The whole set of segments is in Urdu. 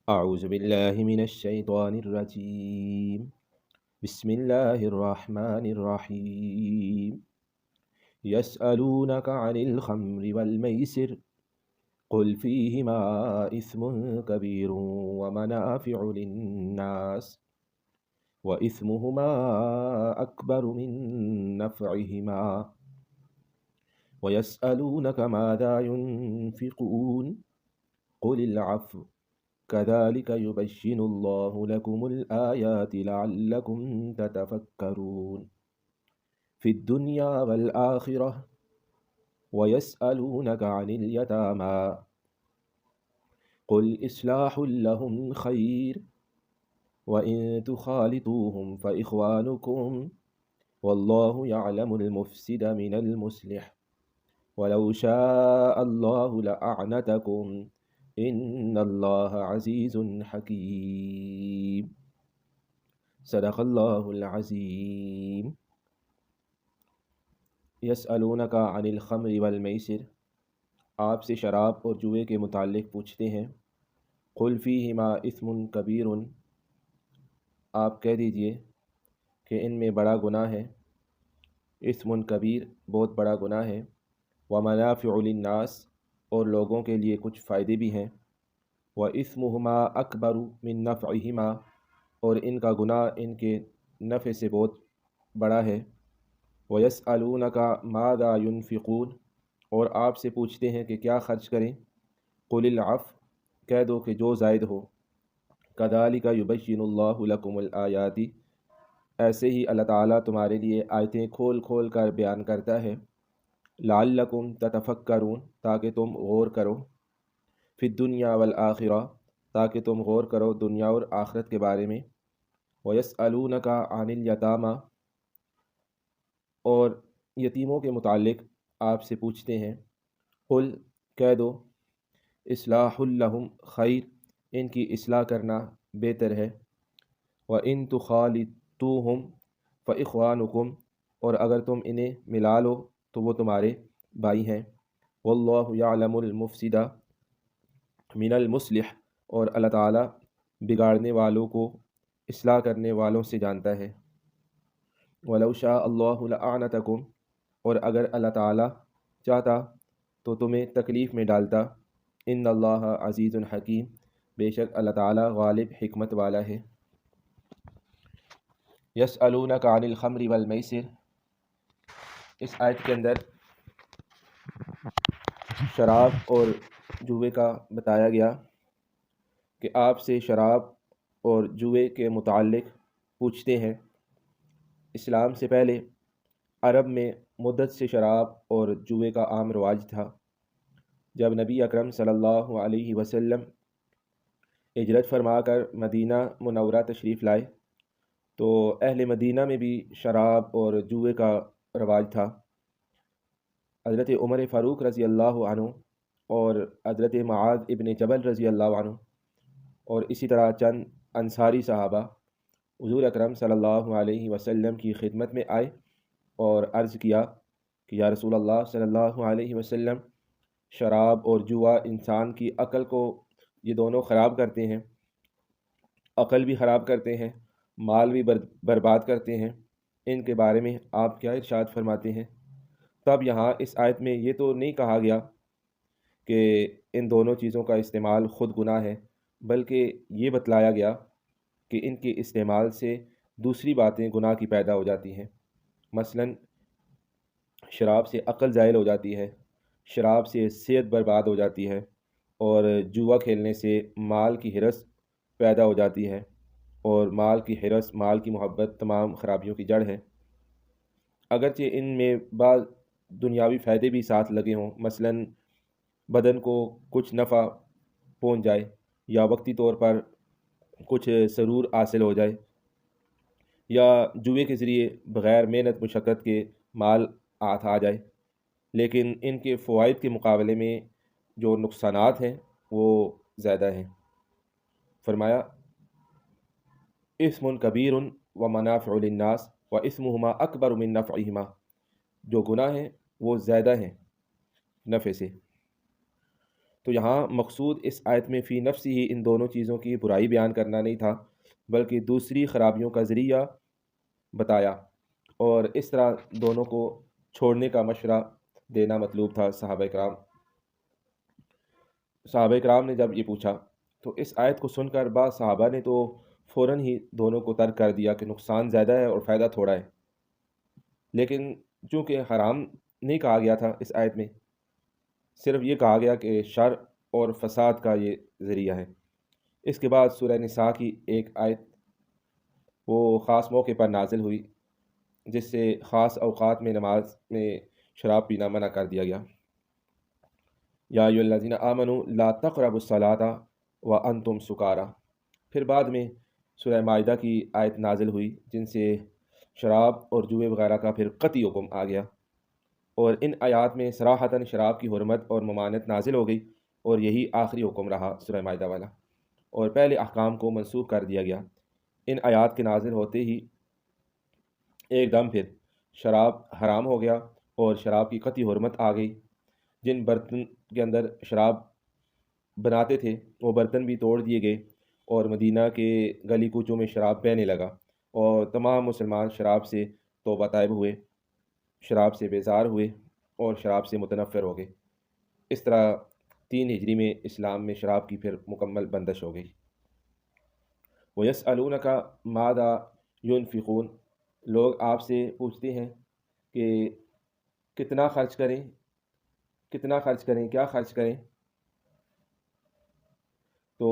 أعوذ بالله من الشيطان الرجيم. بسم الله الرحمن الرحيم. يسألونك عن الخمر والميسر قل فيهما إثم كبير ومنافع للناس وإثمهما أكبر من نفعهما ويسألونك ماذا ينفقون قل العفو كذلك يبين الله لكم الآيات لعلكم تتفكرون في الدنيا والآخرة ويسألونك عن اليتامى قل إصلاح لهم خير وإن تخالطوهم فإخوانكم والله يعلم المفسد من المصلح ولو شاء الله لأعنتكم إن الله عزيز حكيم صدق اللہ العظیم. یسألونک عن الخمر والمیسر، آپ سے شراب اور جوئے کے متعلق پوچھتے ہیں. قل فیہما اثم کبیر، آپ کہہ دیجئے کہ ان میں بڑا گناہ ہے. اثم کبیر، بہت بڑا گناہ ہے. ومنافع للناس، اور لوگوں کے لیے کچھ فائدے بھی ہیں. وَإِثْمُهُمَا أَكْبَرُ مِن نَّفْعِهِمَا، اور ان کا گناہ ان کے نفع سے بہت بڑا ہے. وَيَسْأَلُونَكَ مَاذَا يُنْفِقُونَ، اور آپ سے پوچھتے ہیں کہ کیا خرچ کریں. قُلِ الْعَفْوَ، کہہ دو کہ جو زائد ہو. كَذَلِكَ يُبَيِّنُ اللَّهُ لَكُمُ الْآيَاتِ، ایسے ہی اللہ تعالیٰ تمہارے لیے آیتیں کھول کھول کر بیان کرتا ہے. لعلکم تتفکرون، تاکہ تم غور کرو. فی الدنیا والآخرہ، تاکہ تم غور کرو دنیا اور آخرت کے بارے میں. ویسألونک عن الیتامی، اور یتیموں کے متعلق آپ سے پوچھتے ہیں. قل، کہہ دو، اصلاح لہم خیر، ان کی اصلاح کرنا بہتر ہے. وَإِن تُخَالِطُوهُمْ فَإِخْوَانُكُمْ، اور اگر تم انہیں ملا لو تو وہ تمہارے بھائی ہیں. واللہ یعلم المفسد من المصلح، اور اللہ تعالیٰ بگاڑنے والوں کو اصلاح کرنے والوں سے جانتا ہے. ولو شاء اللہ لأعنتکم، اور اگر اللہ تعالیٰ چاہتا تو تمہیں تکلیف میں ڈالتا. ان اللہ عزیز حکیم، بے شک اللہ تعالیٰ غالب حکمت والا ہے. یسألونک عن الخمر والمیسر، اس آیت کے اندر شراب اور جوئے کا بتایا گیا کہ آپ سے شراب اور جوئے کے متعلق پوچھتے ہیں. اسلام سے پہلے عرب میں مدت سے شراب اور جوئے کا عام رواج تھا. جب نبی اکرم صلی اللہ علیہ وسلم ہجرت فرما کر مدینہ منورہ تشریف لائے تو اہل مدینہ میں بھی شراب اور جوئے کا رواج تھا. حضرت عمر فاروق رضی اللہ عنہ اور حضرت معاذ ابن جبل رضی اللہ عنہ اور اسی طرح چند انصاری صحابہ حضور اکرم صلی اللہ علیہ وسلم کی خدمت میں آئے اور عرض کیا کہ یا رسول اللہ صلی اللہ علیہ وسلم، شراب اور جوا انسان کی عقل کو یہ دونوں خراب کرتے ہیں، عقل بھی خراب کرتے ہیں، مال بھی برباد کرتے ہیں. ان کے بارے میں آپ کیا ارشاد فرماتے ہیں؟ تب یہاں اس آیت میں یہ تو نہیں کہا گیا کہ ان دونوں چیزوں کا استعمال خود گناہ ہے، بلکہ یہ بتلایا گیا کہ ان کے استعمال سے دوسری باتیں گناہ کی پیدا ہو جاتی ہیں. مثلا شراب سے عقل زائل ہو جاتی ہے، شراب سے صحت برباد ہو جاتی ہے، اور جوا کھیلنے سے مال کی ہرس پیدا ہو جاتی ہے، اور مال کی ہرس، مال کی محبت تمام خرابیوں کی جڑ ہے. اگرچہ ان میں بعض دنیاوی فائدے بھی ساتھ لگے ہوں، مثلا بدن کو کچھ نفع پہنچ جائے یا وقتی طور پر کچھ سرور حاصل ہو جائے، یا جوئے کے ذریعے بغیر محنت مشقت کے مال ہاتھ آ جائے، لیکن ان کے فوائد کے مقابلے میں جو نقصانات ہیں وہ زیادہ ہیں. فرمایا اثم کبیر ومنافع للناس واسمہما اکبر من نفعہما، جو گناہ ہیں وہ زیادہ ہیں نفع سے. تو یہاں مقصود اس آیت میں فی نفسی ہی ان دونوں چیزوں کی برائی بیان کرنا نہیں تھا، بلکہ دوسری خرابیوں کا ذریعہ بتایا، اور اس طرح دونوں کو چھوڑنے کا مشورہ دینا مطلوب تھا صحابہ کرام نے جب یہ پوچھا تو اس آیت کو سن کر بعض صحابہ نے تو فوراً ہی دونوں کو ترک کر دیا کہ نقصان زیادہ ہے اور فائدہ تھوڑا ہے، لیکن چونکہ حرام نہیں کہا گیا تھا اس آیت میں، صرف یہ کہا گیا کہ شر اور فساد کا یہ ذریعہ ہے۔ اس کے بعد سورہ نساء کی ایک آیت وہ خاص موقع پر نازل ہوئی جس سے خاص اوقات میں نماز میں شراب پینا منع کر دیا گیا۔ یا ایھا الذین آمنوا لا تقربوا الصلاۃ وانتم سکارا۔ پھر بعد میں سورہ مائدہ کی آیت نازل ہوئی جن سے شراب اور جوئے وغیرہ کا پھر قطعی حکم آ گیا، اور ان آیات میں صراحتاً شراب کی حرمت اور ممانعت نازل ہو گئی، اور یہی آخری حکم رہا سورہ مائدہ والا، اور پہلے احکام کو منسوخ کر دیا گیا۔ ان آیات کے نازل ہوتے ہی ایک دم پھر شراب حرام ہو گیا اور شراب کی قطعی حرمت آ گئی۔ جن برتن کے اندر شراب بناتے تھے وہ برتن بھی توڑ دیے گئے، اور مدینہ کے گلی کوچوں میں شراب بہنے لگا، اور تمام مسلمان شراب سے توبہ طائب ہوئے، شراب سے بیزار ہوئے اور شراب سے متنفر ہو گئے۔ اس طرح 3 ہجری میں اسلام میں شراب کی پھر مکمل بندش ہو گئی۔ وَيَسْأَلُونَكَ مَاذَا يُنْفِقُونَ، لوگ آپ سے پوچھتے ہیں کہ کتنا خرچ کریں، کیا خرچ کریں؟ تو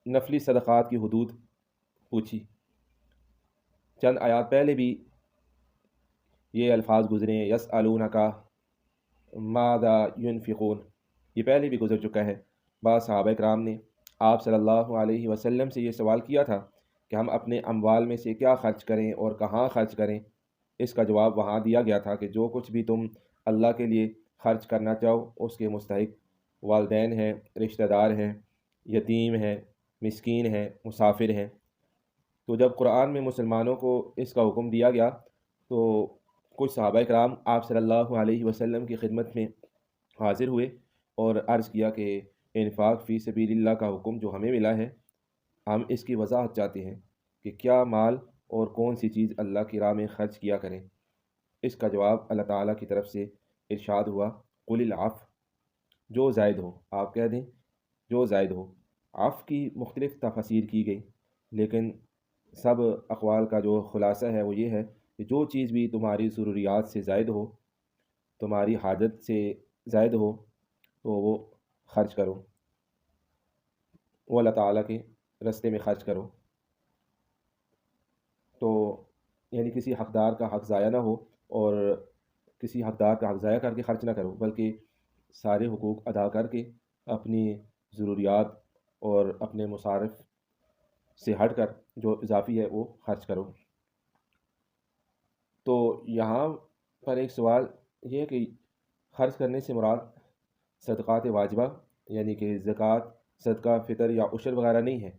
نفلی صدقات کی حدود پوچھی۔ چند آیات پہلے بھی یہ الفاظ گزرے ہیں، یسألونک ماذا ينفقون، یہ پہلے بھی گزر چکا ہے۔ بعض صحابہ کرام نے آپ صلی اللہ علیہ وسلم سے یہ سوال کیا تھا کہ ہم اپنے اموال میں سے کیا خرچ کریں اور کہاں خرچ کریں۔ اس کا جواب وہاں دیا گیا تھا کہ جو کچھ بھی تم اللہ کے لیے خرچ کرنا چاہو اس کے مستحق والدین ہیں، رشتہ دار ہیں، یتیم ہیں، مسکین ہیں، مسافر ہیں۔ تو جب قرآن میں مسلمانوں کو اس کا حکم دیا گیا تو کچھ صحابہ کرام آپ صلی اللہ علیہ وسلم کی خدمت میں حاضر ہوئے اور عرض کیا کہ انفاق فی سبیل اللہ کا حکم جو ہمیں ملا ہے، ہم اس کی وضاحت چاہتے ہیں کہ کیا مال اور کون سی چیز اللہ کی راہ میں خرچ کیا کریں۔ اس کا جواب اللہ تعالیٰ کی طرف سے ارشاد ہوا، قل العفو، جو زائد ہو، آپ کہہ دیں جو زائد ہو۔ عفو کی مختلف تفاسیر کی گئی، لیکن سب اقوال کا جو خلاصہ ہے وہ یہ ہے کہ جو چیز بھی تمہاری ضروریات سے زائد ہو، تمہاری حاجت سے زائد ہو، تو وہ خرچ کرو، وہ اللہ تعالیٰ کے راستے میں خرچ کرو۔ تو یعنی کسی حقدار کا حق ضائع نہ ہو، اور کسی حقدار کا حق ضائع کر کے خرچ نہ کرو، بلکہ سارے حقوق ادا کر کے اپنی ضروریات اور اپنے مصارف سے ہٹ کر جو اضافی ہے وہ خرچ کرو۔ تو یہاں پر ایک سوال یہ ہے کہ خرچ کرنے سے مراد صدقات واجبہ یعنی کہ زکوٰۃ، صدقہ فطر یا عشر وغیرہ نہیں ہے،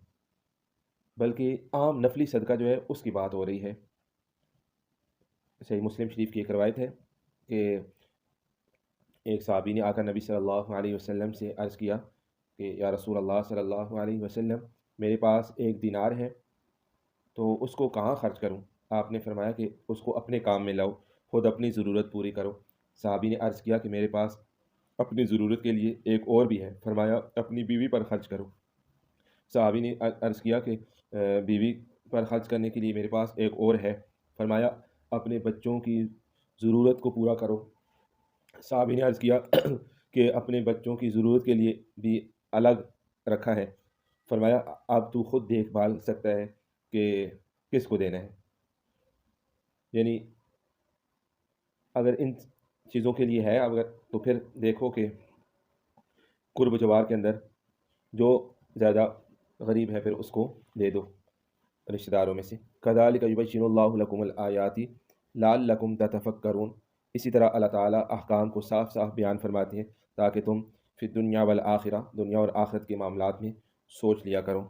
بلکہ عام نفلی صدقہ جو ہے اس کی بات ہو رہی ہے۔ صحیح مسلم شریف کی ایک روایت ہے کہ ایک صحابی نے آ کر نبی صلی اللہ علیہ وسلم سے عرض کیا کہ یا رسول اللہ صلی اللہ علیہ وسلم، میرے پاس 1 دینار ہے تو اس کو کہاں خرچ کروں؟ آپ نے فرمایا کہ اس کو اپنے کام میں لاؤ، خود اپنی ضرورت پوری کرو۔ صحابی نے عرض کیا کہ میرے پاس اپنی ضرورت کے لیے ایک اور بھی ہے، فرمایا اپنی بیوی پر خرچ کرو۔ صحابی نے عرض کیا کہ بیوی پر خرچ کرنے کے لیے میرے پاس ایک اور ہے، فرمایا اپنے بچوں کی ضرورت کو پورا کرو۔ صحابی نے عرض کیا کہ اپنے بچوں کی ضرورت کے لیے بھی الگ رکھا ہے، فرمایا اب تو خود دیکھ بھال سکتا ہے کہ کس کو دینا ہے۔ یعنی اگر ان چیزوں کے لیے ہے تو پھر دیکھو کہ قرب جوار کے اندر جو زیادہ غریب ہے پھر اس کو دے دو رشتہ داروں میں سے۔ کذالک یبین اللہ لکم الآیات لعلکم تتفکرون، اسی طرح اللہ تعالیٰ احکام کو صاف صاف بیان فرماتے ہیں تاکہ تم فی الدنیا والآخرہ، دنیا اور آخرت کے معاملات میں سوچ لیا کرو۔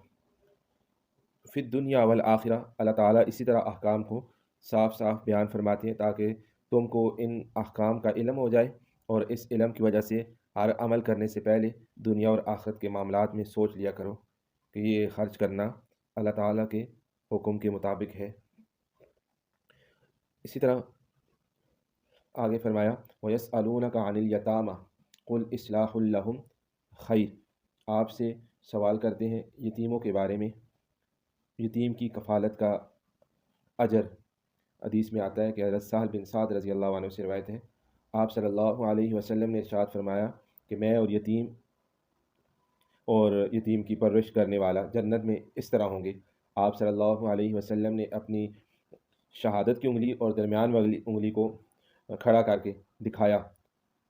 فی الدنیا والآخرہ، اللہ تعالیٰ اسی طرح احکام کو صاف صاف بیان فرماتے ہیں تاکہ تم کو ان احکام کا علم ہو جائے، اور اس علم کی وجہ سے ہر عمل کرنے سے پہلے دنیا اور آخرت کے معاملات میں سوچ لیا کرو کہ یہ خرچ کرنا اللہ تعالیٰ کے حکم کے مطابق ہے۔ اسی طرح آگے فرمایا وَيَسْأَلُونَكَ عَنِ الْيَتَامَى قُلْ إِصْلَاحٌ لَهُمْ خَيْرٌ، آپ سے سوال کرتے ہیں یتیموں کے بارے میں، یتیم کی کفالت کا اجر۔ حدیث میں آتا ہے کہ حضرت سہل بن سعد رضی اللہ عنہ سے روایت ہے، آپ صلی اللہ علیہ وسلم نے ارشاد فرمایا کہ میں اور یتیم کی پرورش کرنے والا جنت میں اس طرح ہوں گے۔ آپ صلی اللہ علیہ وسلم نے اپنی شہادت کی انگلی اور درمیان والی انگلی کو کھڑا کر کے دکھایا،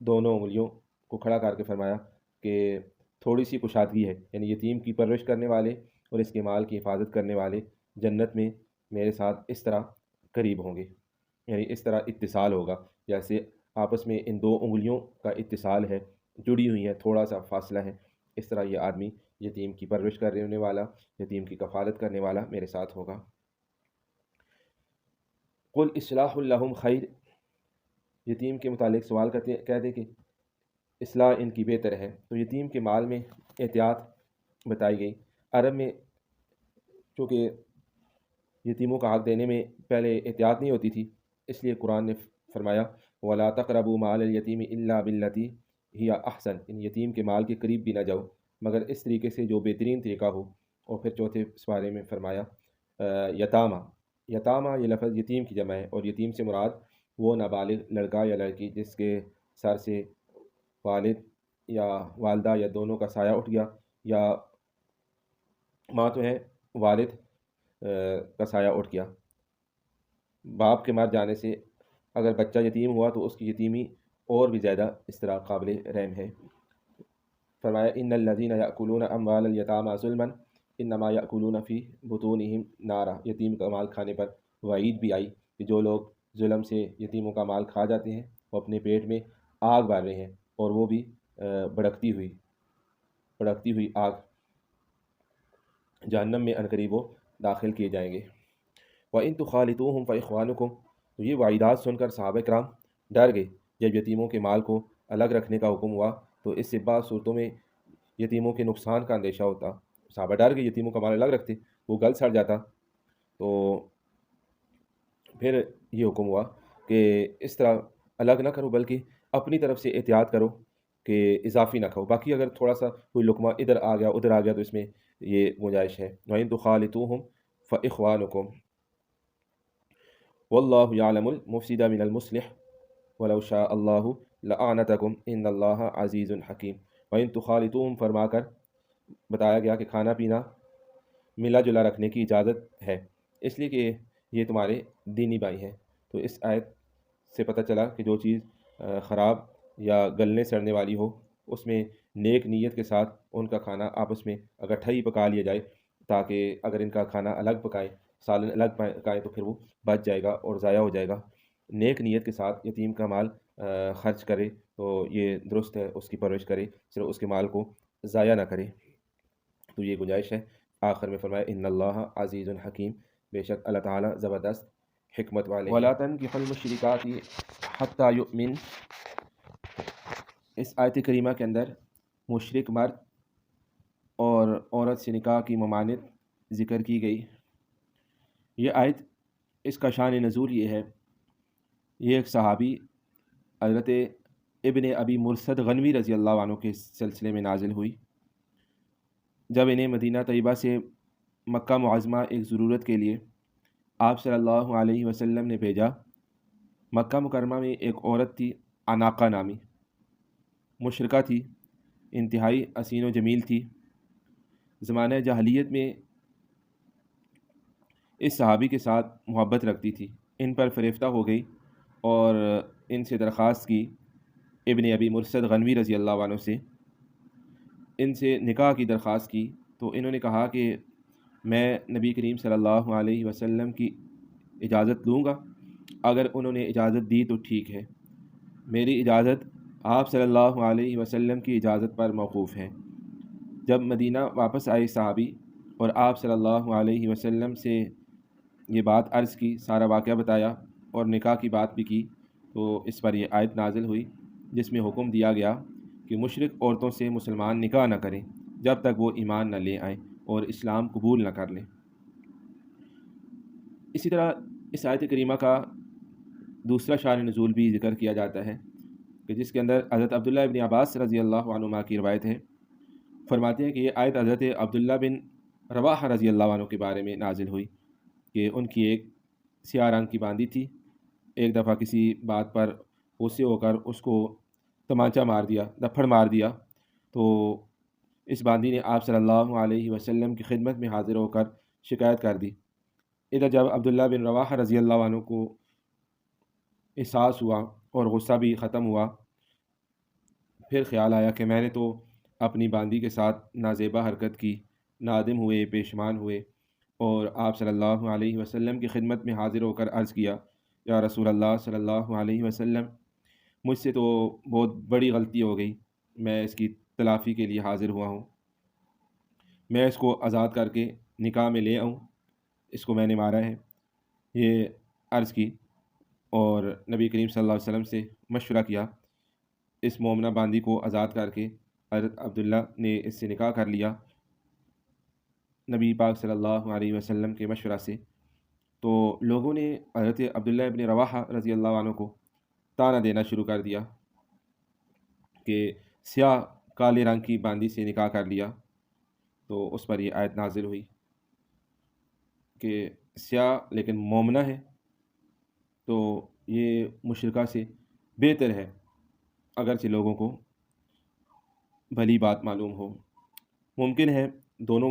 دونوں انگلیوں کو کھڑا کر کے فرمایا کہ تھوڑی سی کشادگی ہے، یعنی یتیم کی پرورش کرنے والے اور اس کے مال کی حفاظت کرنے والے جنت میں میرے ساتھ اس طرح قریب ہوں گے، یعنی اس طرح اتصال ہوگا جیسے آپس میں ان دو انگلیوں کا اتصال ہے، جڑی ہوئی ہیں، تھوڑا سا فاصلہ ہے، اس طرح یہ آدمی یتیم کی پرورش کرنے والا، یتیم کی کفالت کرنے والا میرے ساتھ ہوگا۔ قل اصلاح لہم خیر، یتیم کے متعلق سوال کہہ دے کہ اصلاح ان کی بہتر ہے، تو یتیم کے مال میں احتیاط بتائی گئی۔ عرب میں چونکہ یتیموں کا حق دینے میں پہلے احتیاط نہیں ہوتی تھی، اس لیے قرآن نے فرمایا وَلَا تَقْرَبُوا مَالَ الْيَتِيمِ إِلَّا بِالَّتِي هِيَ أَحْسَنُ، ان یتیم کے مال کے قریب بھی نہ جاؤ مگر اس طریقے سے جو بہترین طریقہ ہو۔ اور پھر چوتھے سپارے میں فرمایا یتامہ، یتامہ یہ لفظ یتیم کی جمع ہے، اور یتیم سے مراد وہ نابالغ لڑکا یا لڑکی جس کے سر سے والد یا والدہ یا دونوں کا سایہ اٹھ گیا، یا ماں تو ہے والد کا سایہ اٹھ گیا، باپ کے مر جانے سے اگر بچہ یتیم ہوا تو اس کی یتیمی اور بھی زیادہ اس طرح قابل رحم ہے۔ فرمایا ان الذین یأکلون اموال الیتامی ظلما انما یأکلون فی بطونہم نارا، یتیم کا مال کھانے پر وعید بھی آئی کہ جو لوگ ظلم سے یتیموں کا مال کھا جاتے ہیں وہ اپنے پیٹ میں آگ بھر رہے ہیں، اور وہ بھی بھڑکتی ہوئی آگ، جہنم میں عنقریب وہ داخل کیے جائیں گے۔ وَإِن تُخَالِطُوهُمْ فَإِخْوَانُكُمْ، تو یہ وعیدات سن کر صحابہ کرام ڈر گئے۔ جب یتیموں کے مال کو الگ رکھنے کا حکم ہوا تو اس سے بعض صورتوں میں یتیموں کے نقصان کا اندیشہ ہوتا، صحابہ ڈر گئے، یتیموں کا مال الگ رکھتے وہ گل سڑ جاتا، تو پھر یہ حکم ہوا کہ اس طرح الگ نہ کرو بلکہ اپنی طرف سے احتیاط کرو کہ اضافی نہ کھاؤ، باقی اگر تھوڑا سا کوئی لقمہ ادھر آ گیا ادھر آ گیا تو اس میں یہ گنجائش ہے۔ وَإِن تُخَالِطُوهُمْ فَإِخْوَانُكُمْ وَاللَّهُ يَعْلَمُ الْمُفْسِدَ مِنَ الْمُصْلِحِ وَلَوْ شَاءَ اللَّهُ لَأَعْنَتَكُمْ إِنَّ اللَّهَ عَزِيزٌ حَكِيمٌ۔ وَإِن تُخَالِطُوهُمْ فرما کر بتایا گیا کہ کھانا پینا ملا جلا رکھنے کی اجازت ہے، اس لیے کہ یہ تمہارے دینی بھائی ہیں۔ تو اس آیت سے پتہ چلا کہ جو چیز خراب یا گلنے سڑنے والی ہو اس میں نیک نیت کے ساتھ ان کا کھانا آپس میں اکٹھا ہی پکا لیا جائے، تاکہ اگر ان کا کھانا الگ پکائیں، سالن الگ پکائیں تو پھر وہ بچ جائے گا اور ضائع ہو جائے گا۔ نیک نیت کے ساتھ یتیم کا مال خرچ کرے تو یہ درست ہے، اس کی پرورش کرے، صرف اس کے مال کو ضائع نہ کرے، تو یہ گنجائش ہے۔ آخر میں فرمایا ان اللہ عزیز حکیم، بے شک اللہ تعالیٰ زبردست حکمت والے ہیں۔ وَلَا تَنكِحُوا الْمُشْرِكَاتِ حَتَّى يُؤْمِنْ، اس آیت کریمہ کے اندر مشرک مرد اور عورت سے نکاح کی ممانعت ذکر کی گئی۔ یہ آیت اس کا شان نزول یہ ہے، یہ ایک صحابی حضرت ابن ابی مرثد غنوی رضی اللہ عنہ کے سلسلے میں نازل ہوئی۔ جب انہیں مدینہ طیبہ سے مکہ معظمہ ایک ضرورت کے لیے آپ صلی اللہ علیہ وسلم نے بھیجا، مکہ مکرمہ میں ایک عورت تھی عناقہ نامی، مشرکہ تھی، انتہائی حسین و جمیل تھی۔ زمانہ جاہلیت میں اس صحابی کے ساتھ محبت رکھتی تھی، ان پر فریفتہ ہو گئی اور ان سے درخواست کی، ابن ابی مرثد غنوی رضی اللہ عنہ سے ان سے نکاح کی درخواست کی، تو انہوں نے کہا کہ میں نبی کریم صلی اللہ علیہ وسلم کی اجازت لوں گا، اگر انہوں نے اجازت دی تو ٹھیک ہے، میری اجازت آپ صلی اللہ علیہ وسلم کی اجازت پر موقوف ہے۔ جب مدینہ واپس آئے صحابی اور آپ صلی اللہ علیہ وسلم سے یہ بات عرض کی، سارا واقعہ بتایا اور نکاح کی بات بھی کی، تو اس پر یہ آیت نازل ہوئی جس میں حکم دیا گیا کہ مشرک عورتوں سے مسلمان نکاح نہ کریں جب تک وہ ایمان نہ لے آئیں اور اسلام قبول نہ کر لیں۔ اسی طرح اس آیت کریمہ کا دوسرا شان نزول بھی ذکر کیا جاتا ہے کہ جس کے اندر حضرت عبداللہ ابن عباس رضی اللہ عنہما کی روایت ہے، فرماتے ہیں کہ یہ آیت حضرت عبداللہ بن رواحہ رضی اللہ عنہ کے بارے میں نازل ہوئی کہ ان کی ایک سیاہ رنگ کی باندی تھی، ایک دفعہ کسی بات پر غصے ہو کر اس کو تمانچہ مار دیا، دپڑ مار دیا، تو اس باندی نے آپ صلی اللہ علیہ وسلم کی خدمت میں حاضر ہو کر شکایت کر دی۔ ادھر جب عبداللہ بن رواحہ رضی اللہ عنہ کو احساس ہوا اور غصہ بھی ختم ہوا، پھر خیال آیا کہ میں نے تو اپنی باندی کے ساتھ نازیبا حرکت کی، نادم ہوئے، پیشمان ہوئے اور آپ صلی اللہ علیہ وسلم کی خدمت میں حاضر ہو کر عرض کیا، یا رسول اللہ صلی اللہ علیہ وسلم، مجھ سے تو بہت بڑی غلطی ہو گئی، میں اس کی تلافی کے لیے حاضر ہوا ہوں، میں اس کو آزاد کر کے نکاح میں لے آؤں، اس کو میں نے مارا ہے، یہ عرض کی اور نبی کریم صلی اللہ علیہ وسلم سے مشورہ کیا۔ اس مومنہ باندی کو آزاد کر کے حضرت عبداللہ نے اس سے نکاح کر لیا نبی پاک صلی اللہ علیہ وسلم کے مشورہ سے۔ تو لوگوں نے حضرت عبداللہ ابن رواحہ رضی اللہ عنہ کو طعنہ دینا شروع کر دیا کہ سیاہ کالے رنگ کی باندی سے نکاح کر لیا، تو اس پر یہ آیت نازل ہوئی کہ سیاہ لیکن مومنہ ہے تو یہ مشرکہ سے بہتر ہے، اگرچہ لوگوں کو بھلی بات معلوم ہو۔ ممکن ہے دونوں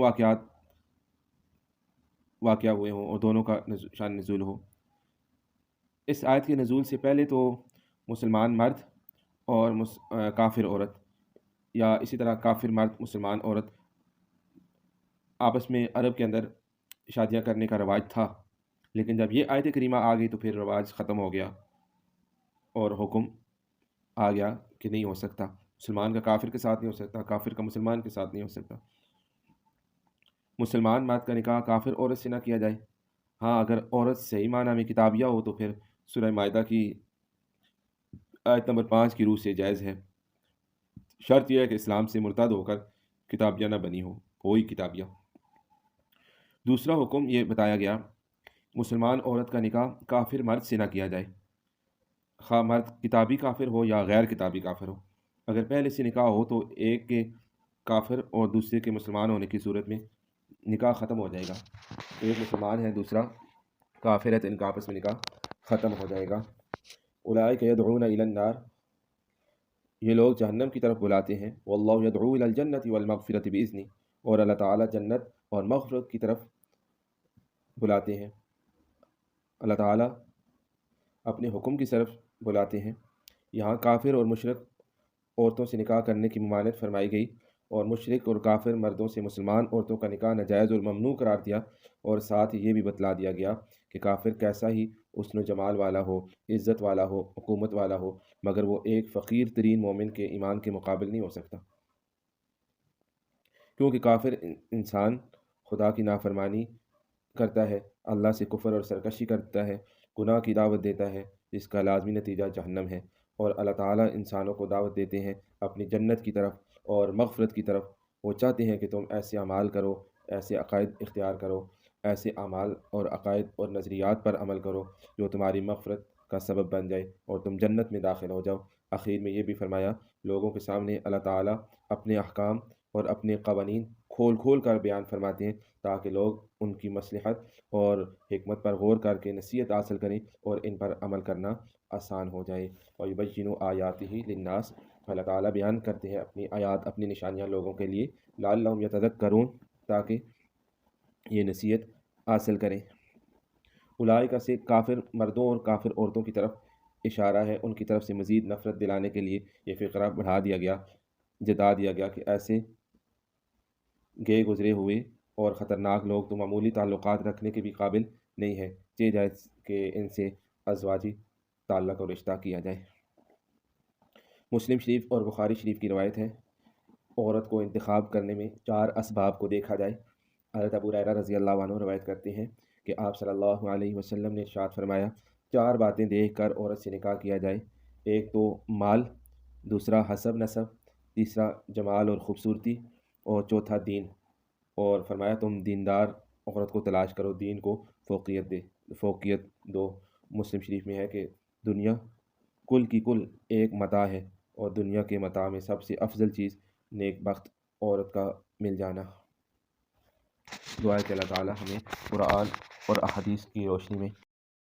واقعہ ہوئے ہوں اور دونوں کا شان نزول ہو۔ اس آیت کے نزول سے پہلے تو مسلمان مرد اور کافر عورت، یا اسی طرح کافر مرد مسلمان عورت آپس میں عرب کے اندر شادیاں کرنے کا رواج تھا، لیکن جب یہ آیت کریمہ آ گئی تو پھر رواج ختم ہو گیا اور حکم آ گیا کہ نہیں ہو سکتا، مسلمان کا کافر کے ساتھ نہیں ہو سکتا، کافر کا مسلمان کے ساتھ نہیں ہو سکتا۔ مسلمان مرد کا نکاح کافر عورت سے نہ کیا جائے، ہاں اگر عورت صحیح معنی میں کتابیہ ہو تو پھر سورہ مائدہ کی آیت نمبر 5 کی روح سے جائز ہے، شرط یہ ہے کہ اسلام سے مرتد ہو کر کتابیہ نہ بنی ہو کوئی کتابیہ۔ دوسرا حکم یہ بتایا گیا، مسلمان عورت کا نکاح کافر مرد سے نہ کیا جائے، خواہ مرد کتابی کافر ہو یا غیر کتابی کافر ہو۔ اگر پہلے سے نکاح ہو تو ایک کے کافر اور دوسرے کے مسلمان ہونے کی صورت میں نکاح ختم ہو جائے گا، ایک مسلمان ہے دوسرا کافر ہے تو ان کا آپس میں نکاح ختم ہو جائے گا۔ اولئک یدعون الی النار، یہ لوگ جہنم کی طرف بلاتے ہیں، واللہ یدعو الی الجنۃ والمغفرۃ باذنہ، اور اللہ تعالیٰ جنت اور مغفرت کی طرف بلاتے ہیں، اللہ تعالیٰ اپنے حکم کی طرف بلاتے ہیں۔ یہاں کافر اور مشرک عورتوں سے نکاح کرنے کی ممانعت فرمائی گئی اور مشرک اور کافر مردوں سے مسلمان عورتوں کا نکاح ناجائز اور ممنوع قرار دیا، اور ساتھ یہ بھی بتلا دیا گیا کہ کافر کیسا ہی حسن و جمال والا ہو، عزت والا ہو، حکومت والا ہو، مگر وہ ایک فقیر ترین مومن کے ایمان کے مقابل نہیں ہو سکتا، کیونکہ کافر انسان خدا کی نافرمانی کرتا ہے، اللہ سے کفر اور سرکشی کرتا ہے، گناہ کی دعوت دیتا ہے، جس کا لازمی نتیجہ جہنم ہے، اور اللہ تعالیٰ انسانوں کو دعوت دیتے ہیں اپنی جنت کی طرف اور مغفرت کی طرف۔ وہ چاہتے ہیں کہ تم ایسے اعمال کرو، ایسے عقائد اختیار کرو، ایسے اعمال اور عقائد اور نظریات پر عمل کرو جو تمہاری مغفرت کا سبب بن جائے اور تم جنت میں داخل ہو جاؤ۔ آخر میں یہ بھی فرمایا، لوگوں کے سامنے اللہ تعالیٰ اپنے احکام اور اپنے قوانین کھول کھول کر بیان فرماتے ہیں تاکہ لوگ ان کی مصلحت اور حکمت پر غور کر کے نصیحت حاصل کریں اور ان پر عمل کرنا آسان ہو جائے۔ وَيُبَيِّنُ آیَاتِهِ لِلنَّاسِ، اللہ تعالیٰ بیان کرتے ہیں اپنی آیات، اپنی نشانیاں لوگوں کے لیے، لعلہم یتذکرون، تاکہ یہ نصیحت حاصل کریں۔ اولئک سے کافر مردوں اور کافر عورتوں کی طرف اشارہ ہے، ان کی طرف سے مزید نفرت دلانے کے لیے یہ فقرہ بڑھا دیا گیا، جتا دیا گیا کہ ایسے گئے گزرے ہوئے اور خطرناک لوگ تو معمولی تعلقات رکھنے کے بھی قابل نہیں ہے، چاہے جائز کہ ان سے ازواجی تعلق اور رشتہ کیا جائے۔ مسلم شریف اور بخاری شریف کی روایت ہے، عورت کو انتخاب کرنے میں 4 اسباب کو دیکھا جائے۔ حضرت ابو ہریرہ رضی اللہ عنہ روایت کرتے ہیں کہ آپ صلی اللہ علیہ وسلم نے ارشاد فرمایا، 4 باتیں دیکھ کر عورت سے نکاح کیا جائے، ایک تو مال، دوسرا حسب نسب، تیسرا جمال اور خوبصورتی، اور چوتھا دین، اور فرمایا تم دیندار عورت کو تلاش کرو، دین کو فوقیت دو۔ مسلم شریف میں ہے کہ دنیا کل کی کل ایک متاع ہے، اور دنیا کے متاع میں سب سے افضل چیز نیک بخت عورت کا مل جانا۔ دعا ہے کہ اللہ تعالی ہمیں قرآن اور احادیث کی روشنی میں